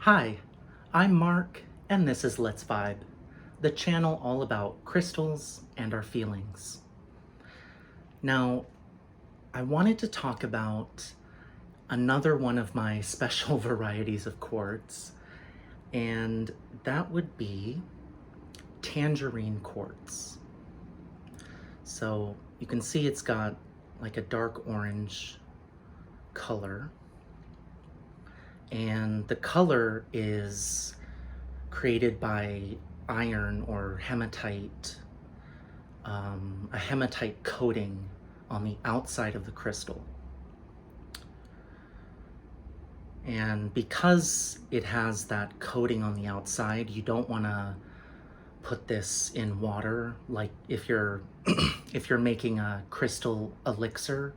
Hi, I'm Mark, and this is Let's Vibe, the channel all about crystals and our feelings. Now, I wanted to talk about another one of my special varieties of quartz, and that would be Tangerine Quartz. So you can see it's got like a dark orange color, and the color is created by iron or hematite, a hematite coating on the outside of the crystal. And because it has that coating on the outside, you don't want to put this in water. Like if you're if you're making a crystal elixir,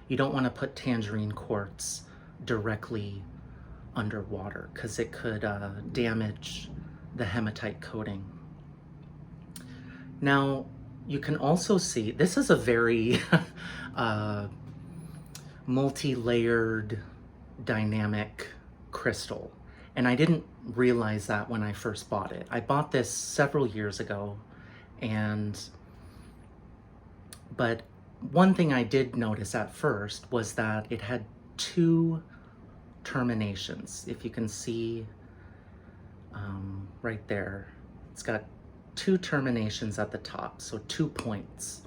you don't want to put tangerine quartz directly underwater because it could damage the hematite coating. Now, you can also see this is a very multi-layered dynamic crystal, and I didn't realize that when I first bought it. I bought this several years ago, but one thing I did notice at first was that it had two terminations. If you can see right there, it's got two terminations at the top, so 2 points.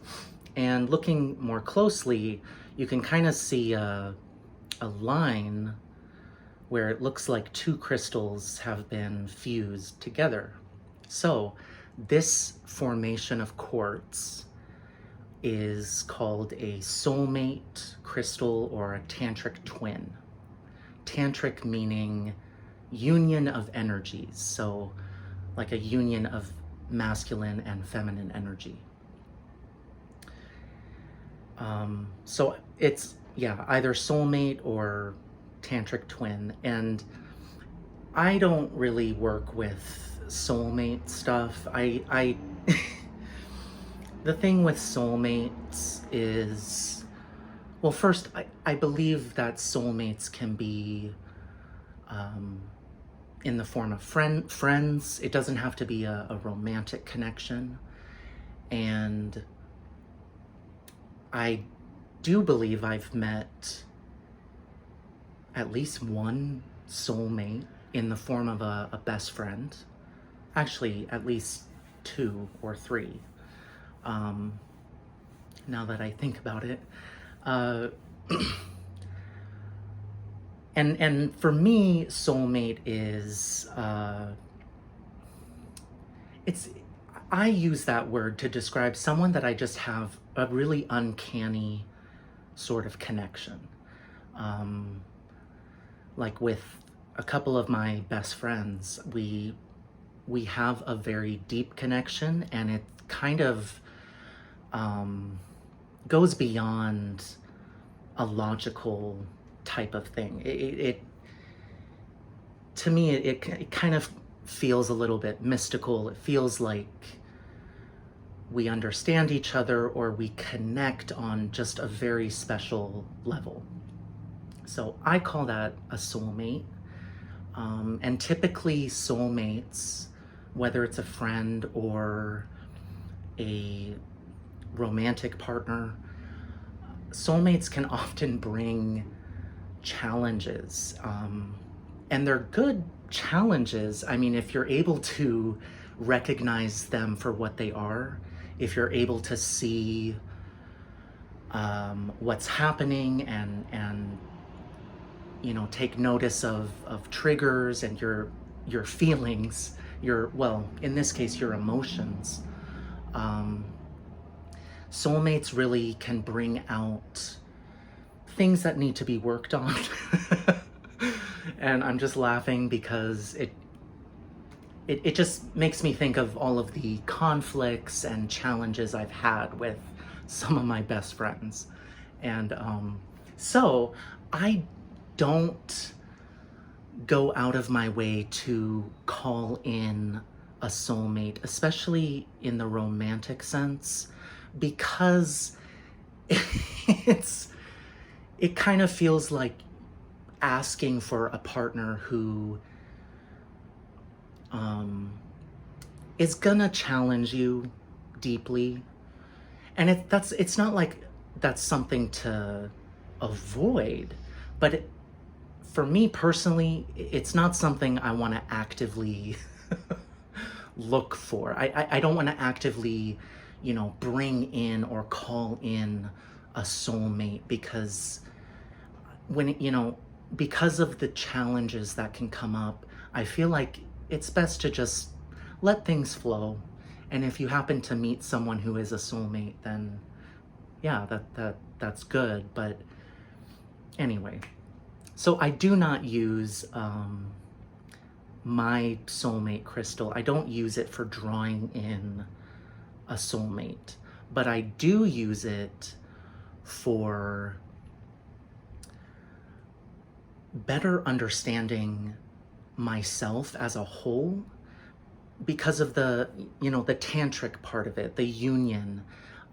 And looking more closely, you can kind of see a line where it looks like two crystals have been fused together. So this formation of quartz is called a soulmate crystal or a tantric twin. Tantric meaning union of energies, so like a union of masculine and feminine energy. So it's, yeah, either soulmate or tantric twin. And I don't really work with soulmate stuff. I the thing with soulmates is, well, first, I believe that soulmates can be in the form of friends. It doesn't have to be a romantic connection. And I do believe I've met at least one soulmate in the form of a best friend. Actually, at least 2 or 3. Now that I think about it. And for me, soulmate is, I use that word to describe someone that I just have a really uncanny sort of connection. Like with a couple of my best friends, we have a very deep connection, and it kind of goes beyond a logical type of thing. It to me, it kind of feels a little bit mystical. It feels like we understand each other, or we connect on just a very special level. So I call that a soulmate. And typically soulmates, whether it's a friend or a romantic partner, soulmates can often bring challenges. And they're good challenges. I mean, if you're able to recognize them for what they are, if you're able to see what's happening and take notice of triggers and your feelings, well, in this case, your emotions. Soulmates really can bring out things that need to be worked on. And I'm just laughing because it just makes me think of all of the conflicts and challenges I've had with some of my best friends. And so I don't go out of my way to call in a soulmate, especially in the romantic sense, because it kind of feels like asking for a partner who um, is gonna challenge you deeply. And it's not like that's something to avoid, but for me personally, it's not something I want to actively look for. I don't want to actively, bring in or call in a soulmate, because because of the challenges that can come up, I feel like it's best to just let things flow. And if you happen to meet someone who is a soulmate, then yeah, that's good. But anyway, so I do not use my soulmate crystal. I don't use it for drawing in a soulmate, but I do use it for better understanding myself as a whole, because of the tantric part of it, the union.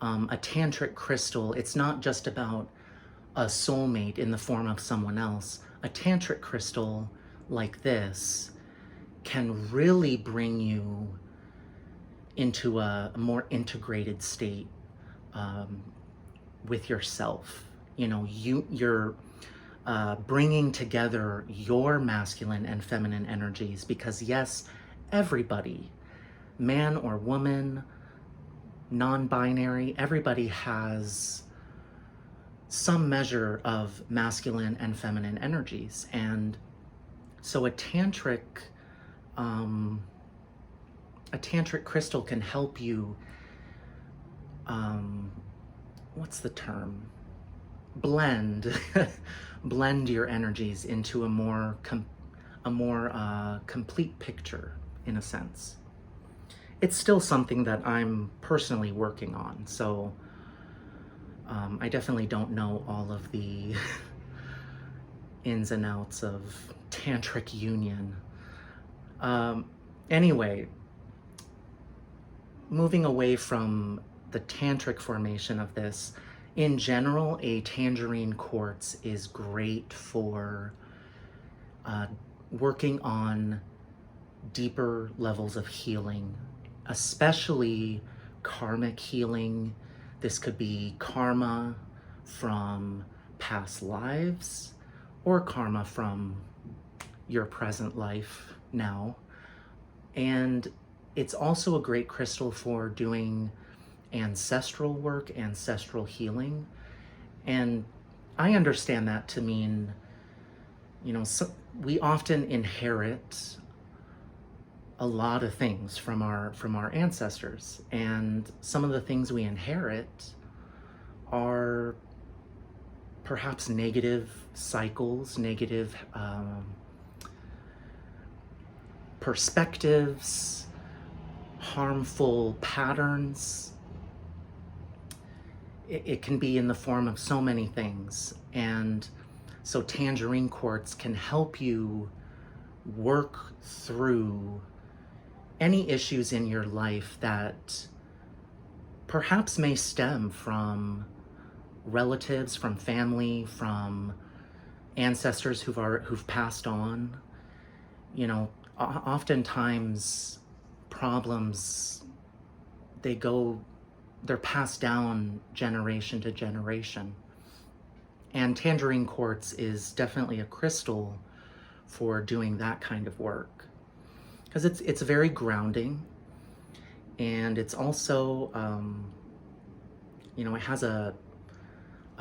A tantric crystal, it's not just about a soulmate in the form of someone else. A tantric crystal like this can really bring you into a more integrated state with yourself. You're bringing together your masculine and feminine energies, because yes, everybody, man or woman, non-binary, everybody has some measure of masculine and feminine energies. And so a tantric crystal can help you, what's the term? Blend blend your energies into a more complete picture, in a sense. It's still something that I'm personally working on, so I definitely don't know all of the ins and outs of tantric union. Anyway, moving away from the tantric formation of this, in general, a tangerine quartz is great for working on deeper levels of healing, especially karmic healing. This could be karma from past lives or karma from your present life now. And it's also a great crystal for doing ancestral work, ancestral healing. And I understand that to mean, we often inherit a lot of things from our ancestors, and some of the things we inherit are perhaps negative cycles, negative perspectives, harmful patterns. It can be in the form of so many things. And so tangerine quartz can help you work through any issues in your life that perhaps may stem from relatives, from family, from ancestors who've passed on. Oftentimes problems, they're passed down generation to generation. And tangerine quartz is definitely a crystal for doing that kind of work, because it's very grounding, and it's also it has a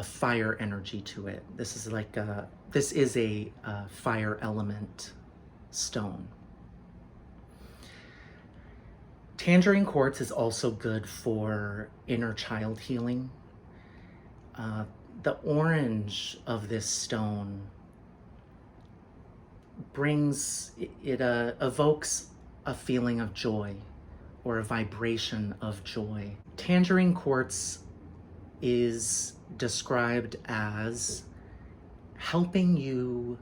fire energy to it. This is a fire element stone. Tangerine quartz is also good for inner child healing. The orange of this stone evokes a feeling of joy, or a vibration of joy. Tangerine quartz is described as helping you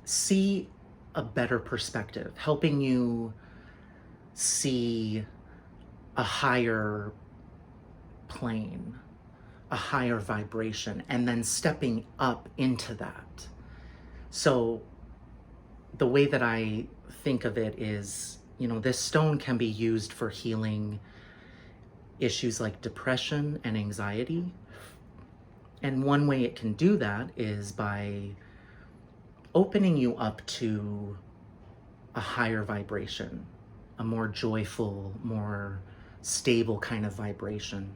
see a better perspective, helping you see a higher plane, a higher vibration, and then stepping up into that. So the way that I think of it is, this stone can be used for healing issues like depression and anxiety. And one way it can do that is by opening you up to a higher vibration, a more joyful, more stable kind of vibration.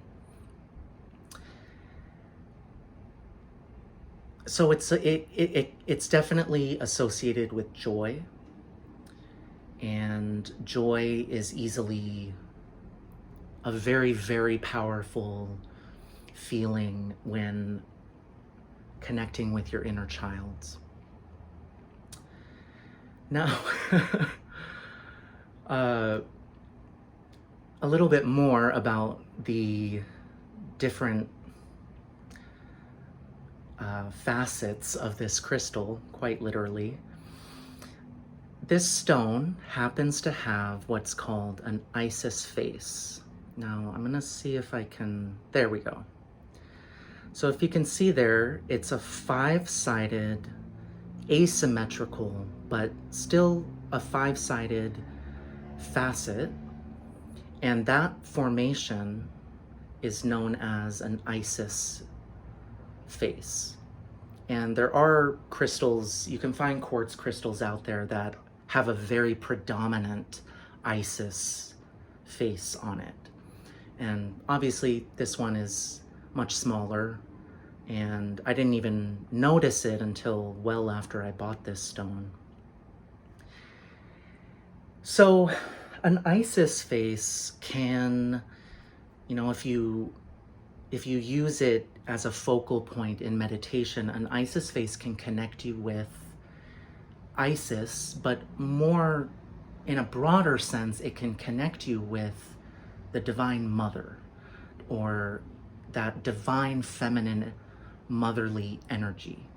So it's definitely associated with joy, and joy is easily a very, very powerful feeling when connecting with your inner child. Now, a little bit more about the different facets of this crystal, quite literally. This stone happens to have what's called an Isis face. Now, I'm gonna see if I can, there we go. So if you can see there, it's a 5-sided, asymmetrical, but still a 5-sided facet. And that formation is known as an Isis face. And there are crystals, you can find quartz crystals out there that have a very predominant Isis face on it. And obviously this one is much smaller, and I didn't even notice it until well after I bought this stone. So an Isis face can, if you use it as a focal point in meditation, an Isis face can connect you with Isis, but more in a broader sense, it can connect you with the Divine Mother, or that divine feminine motherly energy.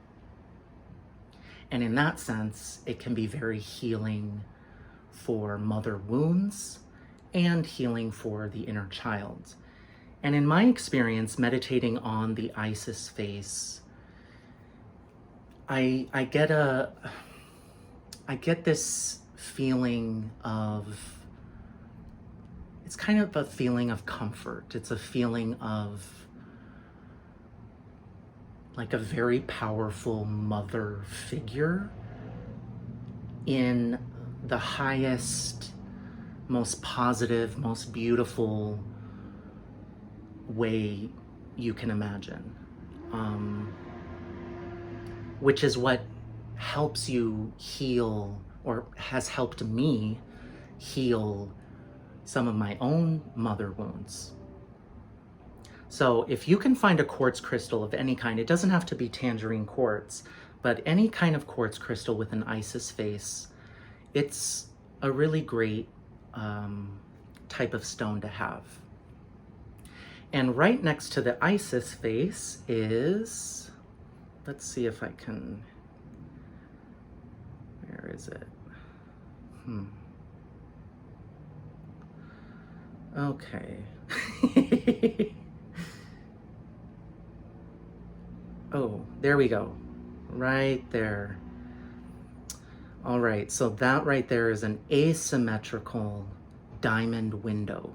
And in that sense, it can be very healing for mother wounds and healing for the inner child. And in my experience, meditating on the Isis face, I get this feeling of, it's kind of a feeling of comfort. It's a feeling of like a very powerful mother figure in the highest, most positive, most beautiful way you can imagine, which is what helps you heal, or has helped me heal some of my own mother wounds. So if you can find a quartz crystal of any kind, it doesn't have to be tangerine quartz, but any kind of quartz crystal with an Isis face, it's a really great type of stone to have. And right next to the Isis face is, let's see if I can, where is it? Okay. Oh, there we go. Right there. All right, so that right there is an asymmetrical diamond window.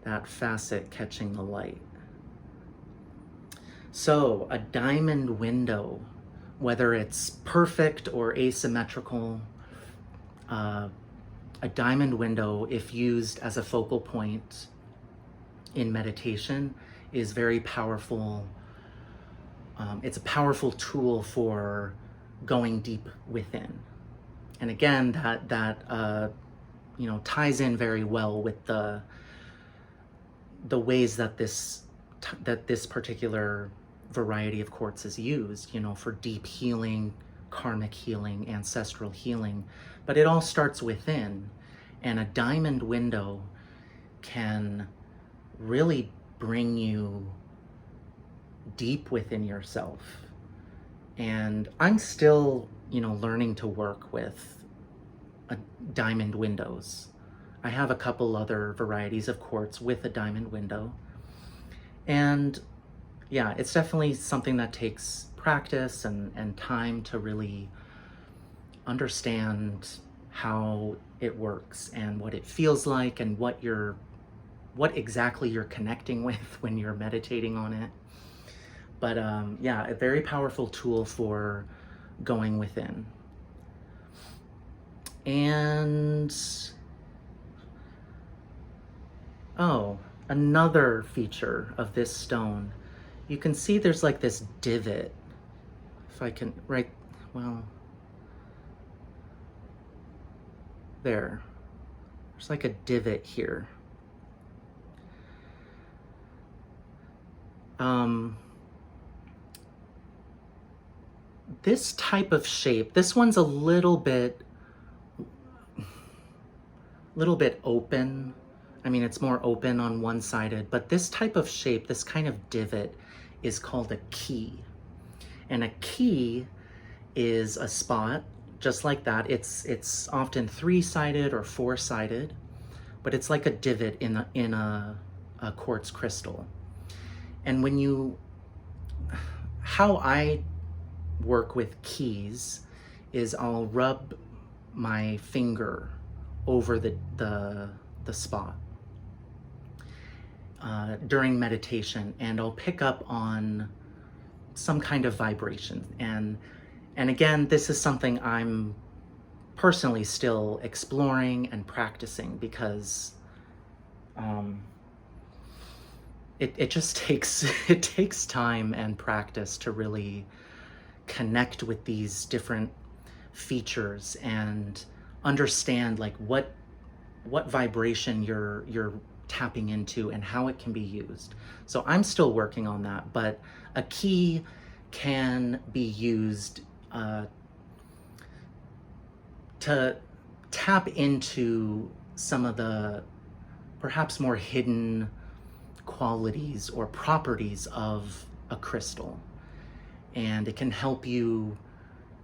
That facet catching the light. So a diamond window, whether it's perfect or asymmetrical, a diamond window, if used as a focal point in meditation, is very powerful. It's a powerful tool for going deep within. And again, that ties in very well with the ways that this particular variety of quartz is used, for deep healing, karmic healing, ancestral healing. But it all starts within, and a diamond window can really bring you deep within yourself. And I'm still, learning to work with diamond windows. I have a couple other varieties of quartz with a diamond window. And yeah, it's definitely something that takes practice and time to really understand how it works and what it feels like and what exactly you're connecting with when you're meditating on it. But yeah, a very powerful tool for going within. And oh, another feature of this stone, you can see there's like this divot. If I can, right, well, there. There's like a divot here. This type of shape, this one's a little bit open. I mean, it's more open on one-sided, but this type of shape, this kind of divot, is called a key. And a key is a spot just like that. It's often three-sided or four-sided, but it's like a divot in a quartz crystal. And when you, how I work with keys is I'll rub my finger over the spot during meditation, and I'll pick up on some kind of vibration. And again, this is something I'm personally still exploring and practicing, because it just takes time and practice to really connect with these different features and understand like what vibration you're tapping into and how it can be used. So I'm still working on that, but a key can be used to tap into some of the perhaps more hidden qualities or properties of a crystal. And it can help you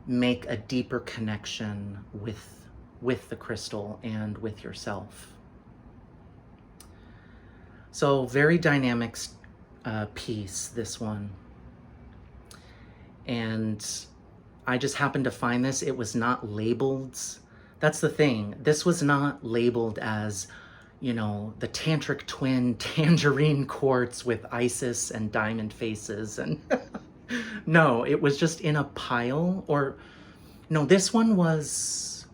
make a deeper connection with the crystal and with yourself. So very dynamic piece, this one. And I just happened to find this. It was not labeled. That's the thing. This was not labeled as, you know, the tantric twin tangerine quartz with Isis and diamond faces. And no, it was just in a pile. Or no, this one was,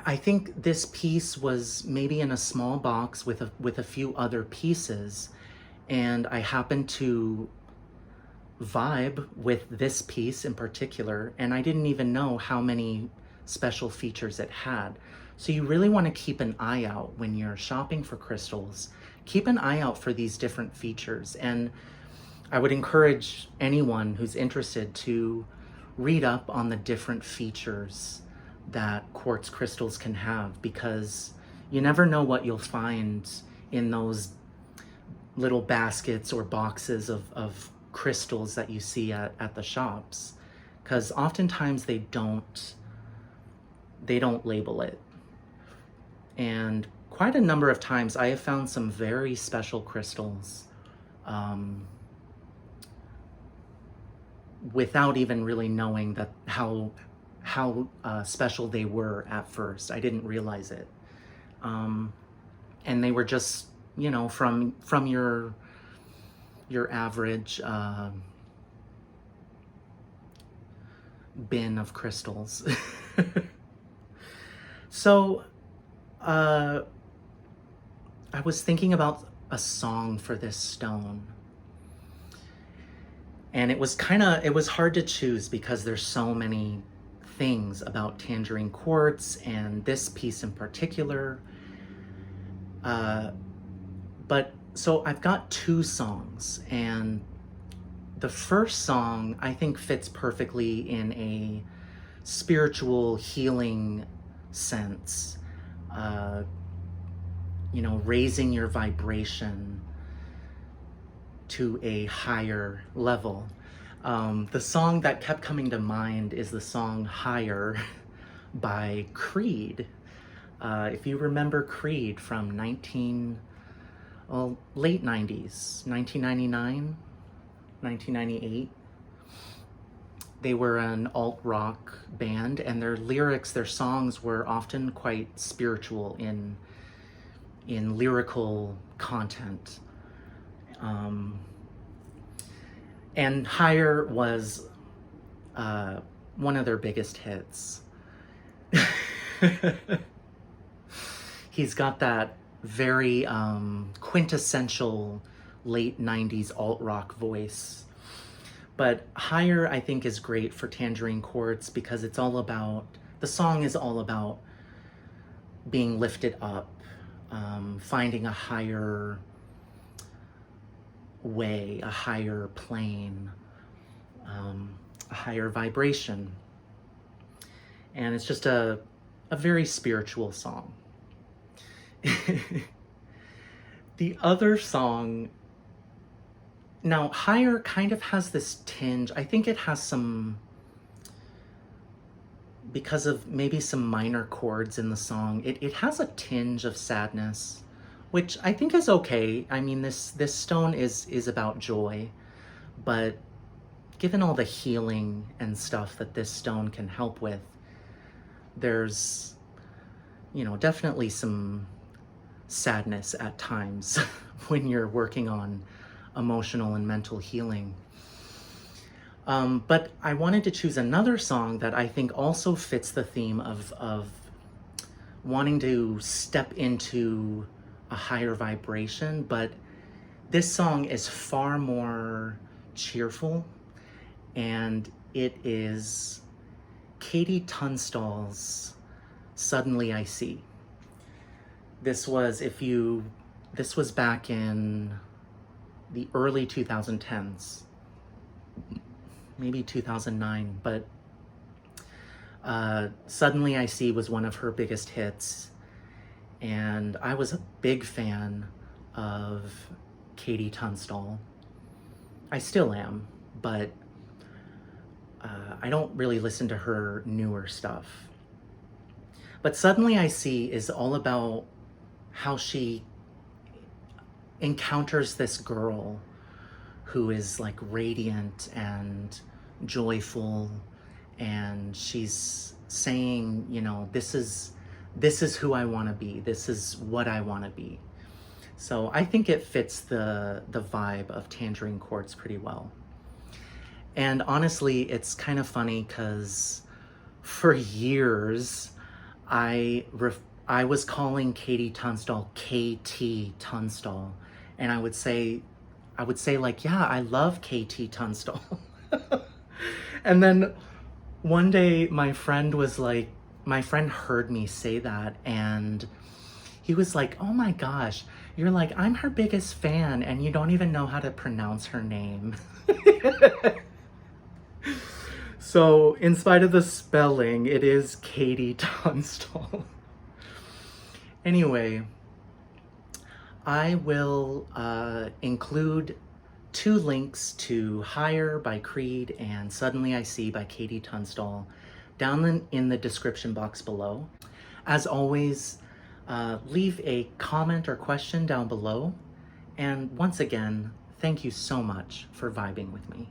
I think this piece was maybe in a small box with a few other pieces, and I happened to vibe with this piece in particular, and I didn't even know how many special features it had. So you really want to keep an eye out when you're shopping for crystals. Keep an eye out for these different features, and I would encourage anyone who's interested to read up on the different features that quartz crystals can have, because you never know what you'll find in those little baskets or boxes of crystals that you see at the shops, because oftentimes they don't label it. And quite a number of times I have found some very special crystals without even really knowing that how special they were at first. I didn't realize it. And they were just, you know, from your average bin of crystals. So I was thinking about a song for this stone. And it was hard to choose because there's so many things about Tangerine Quartz and this piece in particular. But so I've got two songs, and the first song I think fits perfectly in a spiritual healing sense. You know, raising your vibration to a higher level. The song that kept coming to mind is the song Higher by Creed. If you remember Creed from late 90s, 1999, 1998. They were an alt-rock band, and their lyrics, their songs were often quite spiritual in lyrical content. And Higher was one of their biggest hits. He's got that very quintessential late 90s alt-rock voice. But Higher, I think, is great for Tangerine Quartz because it's all about, the song is all about being lifted up, finding a higher way, a higher plane, a higher vibration. And it's just a very spiritual song. The other song, now Higher kind of has this tinge. I think it has some, because of maybe some minor chords in the song, it has a tinge of sadness, which I think is okay. I mean, this stone is about joy, but given all the healing and stuff that this stone can help with, there's, you know, definitely some sadness at times when you're working on emotional and mental healing. But I wanted to choose another song that I think also fits the theme of wanting to step into a higher vibration, but this song is far more cheerful, and it is Katie Tunstall's Suddenly I See. This was back in the early 2010s, maybe 2009, but Suddenly I See was one of her biggest hits, and I was a big fan of Katie Tunstall. I still am, but I don't really listen to her newer stuff. But Suddenly I See is all about how she encounters this girl who is like radiant and joyful, and she's saying, you know, this is who I want to be. This is what I want to be. So I think it fits the vibe of Tangerine Quartz pretty well. And honestly, it's kind of funny because for years I was calling Katie Tunstall KT Tunstall, and I would say like, yeah, I love KT Tunstall. And then one day my friend heard me say that, and he was like, oh my gosh, you're like, I'm her biggest fan and you don't even know how to pronounce her name. So in spite of the spelling, it is Katie Tunstall. Anyway, I will include 2 links to Higher by Creed and Suddenly I See by Katie Tunstall down in the description box below. As always, leave a comment or question down below. And once again, thank you so much for vibing with me.